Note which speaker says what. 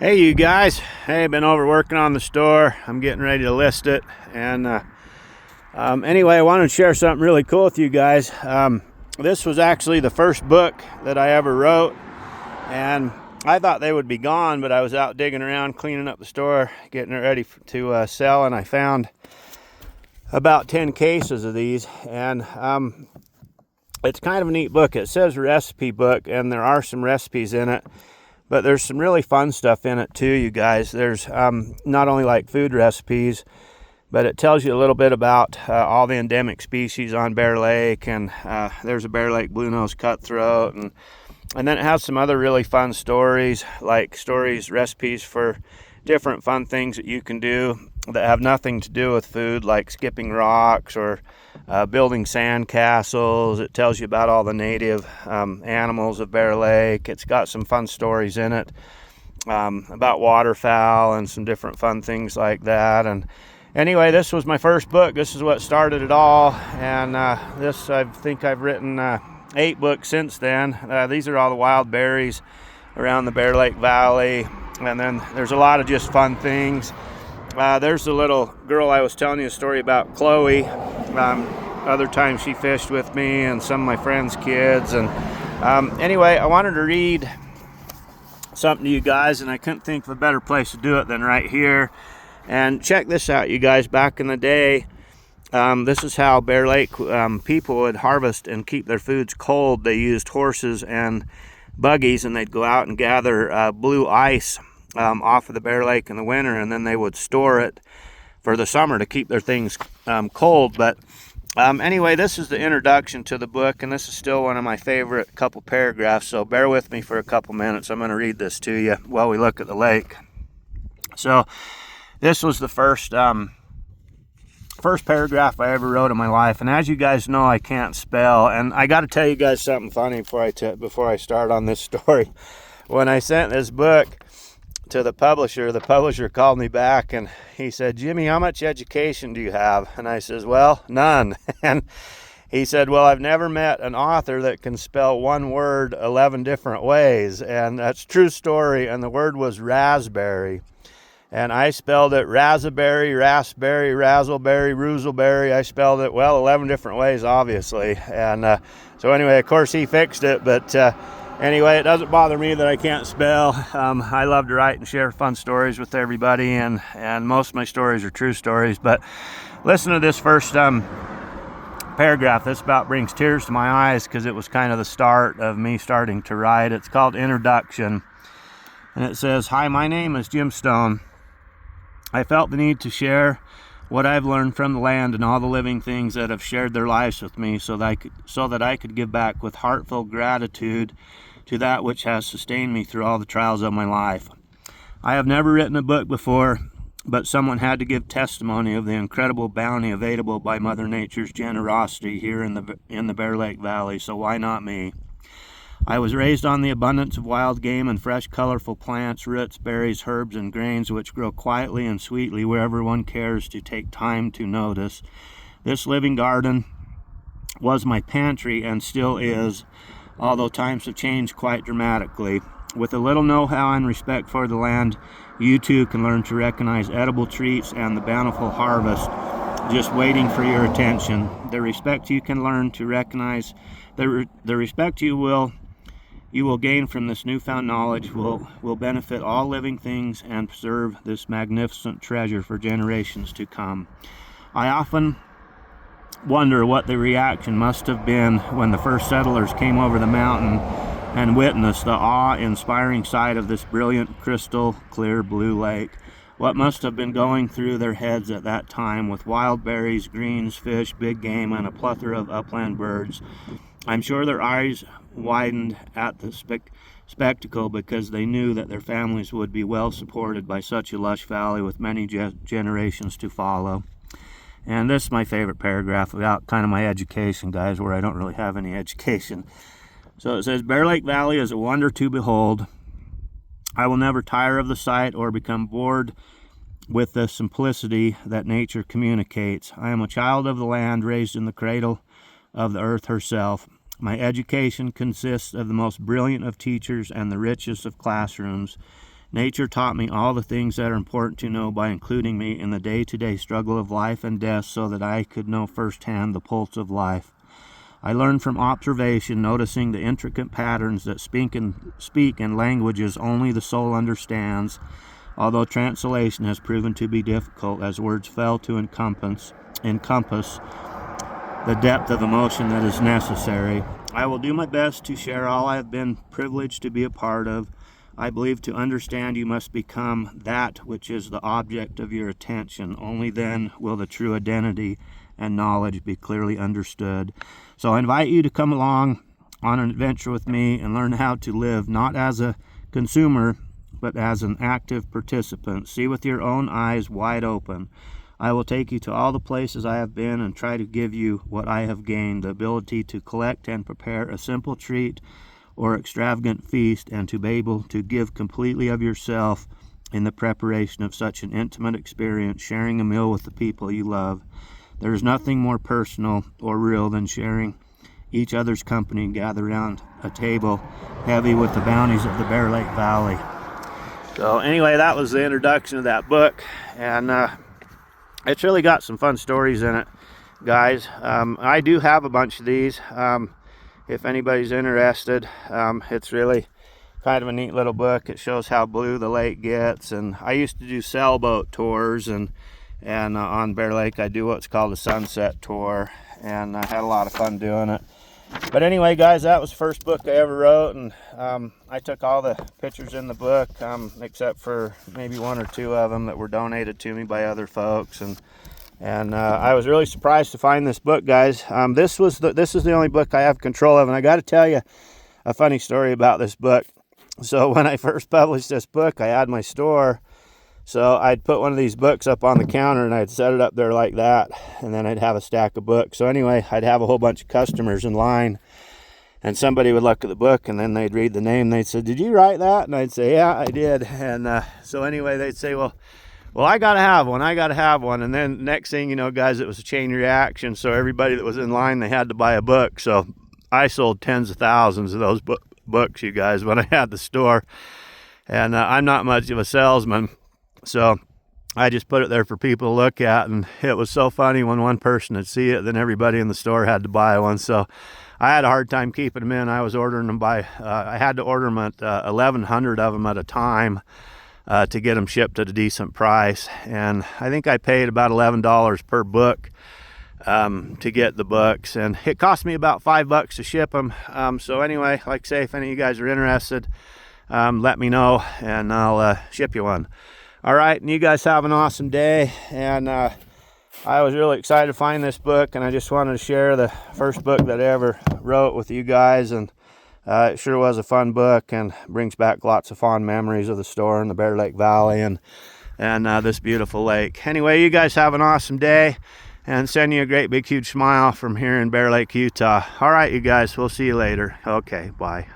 Speaker 1: Hey you guys, hey, been over working on the store. I'm getting ready to list it. And anyway, I wanted to share something really cool with you guys. This was actually the first book that I ever wrote, and I thought they would be gone, but I was out digging around, cleaning up the store, getting it ready to sell, and I found about 10 cases of these. And it's kind of a neat book. It says recipe book, and there are some recipes in it. But there's some really fun stuff in it too, you guys. There's not only like food recipes, but it tells you a little bit about all the endemic species on Bear Lake, and there's a Bear Lake blue-nosed cutthroat, and then it has some other really fun stories, recipes for different fun things that you can do that have nothing to do with food, like skipping rocks or building sand castles. It tells you about all the native animals of Bear Lake. It's got some fun stories in it about waterfowl and some different fun things like that. And anyway, this was my first book. This is what started it all. And I think I've written 8 books since then. These are all the wild berries around the Bear Lake Valley. And then there's a lot of just fun things. There's the little girl I was telling you a story about, Chloe. Other times she fished with me and some of my friends' kids. And anyway, I wanted to read something to you guys, and I couldn't think of a better place to do it than right here. And check this out, you guys. Back in the day, this is how Bear Lake people would harvest and keep their foods cold. They used horses and buggies, and they'd go out and gather blue ice off of the Bear Lake in the winter, and then they would store it for the summer to keep their things cold. But anyway, this is the introduction to the book, and this is still one of my favorite couple paragraphs, so bear with me for a couple minutes. I'm going to read this to you while we look at the lake. So this was the first paragraph I ever wrote in my life, and as you guys know, I can't spell. And I got to tell you guys something funny before I start on this story. When I sent this book to the publisher called me back, and he said, "Jimmy, how much education do you have?" And I says, "Well, none." And he said, "Well, I've never met an author that can spell one word 11 different ways." And that's a true story. And the word was raspberry. And I spelled it raspberry, raspberry, razzleberry, roozleberry. I spelled it, 11 different ways, obviously. And so anyway, of course, he fixed it. But anyway, it doesn't bother me that I can't spell. I love to write and share fun stories with everybody. And most of my stories are true stories. But listen to this first paragraph. This about brings tears to my eyes because it was kind of the start of me starting to write. It's called Introduction. And it says, "Hi, my name is Jim Stone. I felt the need to share what I've learned from the land and all the living things that have shared their lives with me so that I could give back with heartfelt gratitude to that which has sustained me through all the trials of my life. I have never written a book before, but someone had to give testimony of the incredible bounty available by Mother Nature's generosity here in the Bear Lake Valley, so why not me? I was raised on the abundance of wild game and fresh, colorful plants, roots, berries, herbs, and grains which grow quietly and sweetly wherever one cares to take time to notice. This living garden was my pantry and still is, although times have changed quite dramatically. With a little know-how and respect for the land, you too can learn to recognize edible treats and the bountiful harvest just waiting for your attention. The respect you can learn to recognize, the respect you will gain from this newfound knowledge will benefit all living things and preserve this magnificent treasure for generations to come. I often wonder what the reaction must have been when the first settlers came over the mountain and witnessed the awe-inspiring sight of this brilliant, crystal clear blue lake. What must have been going through their heads at that time with wild berries, greens, fish, big game, and a plethora of upland birds. I'm sure their eyes widened at the spectacle because they knew that their families would be well supported by such a lush valley with many generations to follow. And this is my favorite paragraph about kind of my education, guys, where I don't really have any education. So it says, "Bear Lake Valley is a wonder to behold. I will never tire of the sight or become bored with the simplicity that nature communicates. I am a child of the land, raised in the cradle of the earth herself. My education consists of the most brilliant of teachers and the richest of classrooms. Nature taught me all the things that are important to know by including me in the day-to-day struggle of life and death so that I could know firsthand the pulse of life. I learned from observation, noticing the intricate patterns that speak in languages only the soul understands, although translation has proven to be difficult as words fail to encompass the depth of emotion that is necessary. I will do my best to share all I have been privileged to be a part of. I believe to understand you must become that which is the object of your attention. Only then will the true identity and knowledge be clearly understood. So I invite you to come along on an adventure with me and learn how to live not as a consumer, but as an active participant. See with your own eyes wide open. I will take you to all the places I have been and try to give you what I have gained, the ability to collect and prepare a simple treat or extravagant feast, and to be able to give completely of yourself in the preparation of such an intimate experience, sharing a meal with the people you love. There is nothing more personal or real than sharing each other's company and gather around a table heavy with the bounties of the Bear Lake Valley. So anyway, that was the introduction of that book, and it's really got some fun stories in it, guys. I do have a bunch of these. If anybody's interested, it's really kind of a neat little book. It shows how blue the lake gets, and I used to do sailboat tours, and on Bear Lake I do what's called a sunset tour, and I had a lot of fun doing it. But anyway, guys, that was the first book I ever wrote, and I took all the pictures in the book, except for maybe one or two of them that were donated to me by other folks, and I was really surprised to find this book, guys. This is the only book I have control of, and I got to tell you a funny story about this book. So when I first published this book, I had my store, so I'd put one of these books up on the counter and I'd set it up there like that, and then I'd have a stack of books. So anyway, I'd have a whole bunch of customers in line, and somebody would look at the book and then they'd read the name. They'd say, "Did you write that?" And I'd say, "Yeah, I did." And so anyway, they'd say, well, I gotta have one. And then next thing you know, guys, it was a chain reaction. So everybody that was in line, they had to buy a book. So I sold tens of thousands of those books, you guys, when I had the store. And I'm not much of a salesman, so I just put it there for people to look at. And it was so funny when one person would see it, then everybody in the store had to buy one. So I had a hard time keeping them in. I was ordering them I had to order them at 1,100 of them at a time. To get them shipped at a decent price, and I think I paid about $11 per book to get the books, and it cost me about $5 to ship them. So anyway, like I say, if any of you guys are interested, let me know and I'll ship you one. All right, and you guys have an awesome day, and I was really excited to find this book, and I just wanted to share the first book that I ever wrote with you guys, and it sure was a fun book and brings back lots of fond memories of the store in the Bear Lake Valley and this beautiful lake. Anyway, you guys have an awesome day, and send you a great big huge smile from here in Bear Lake, Utah. All right, you guys, we'll see you later. Okay, bye.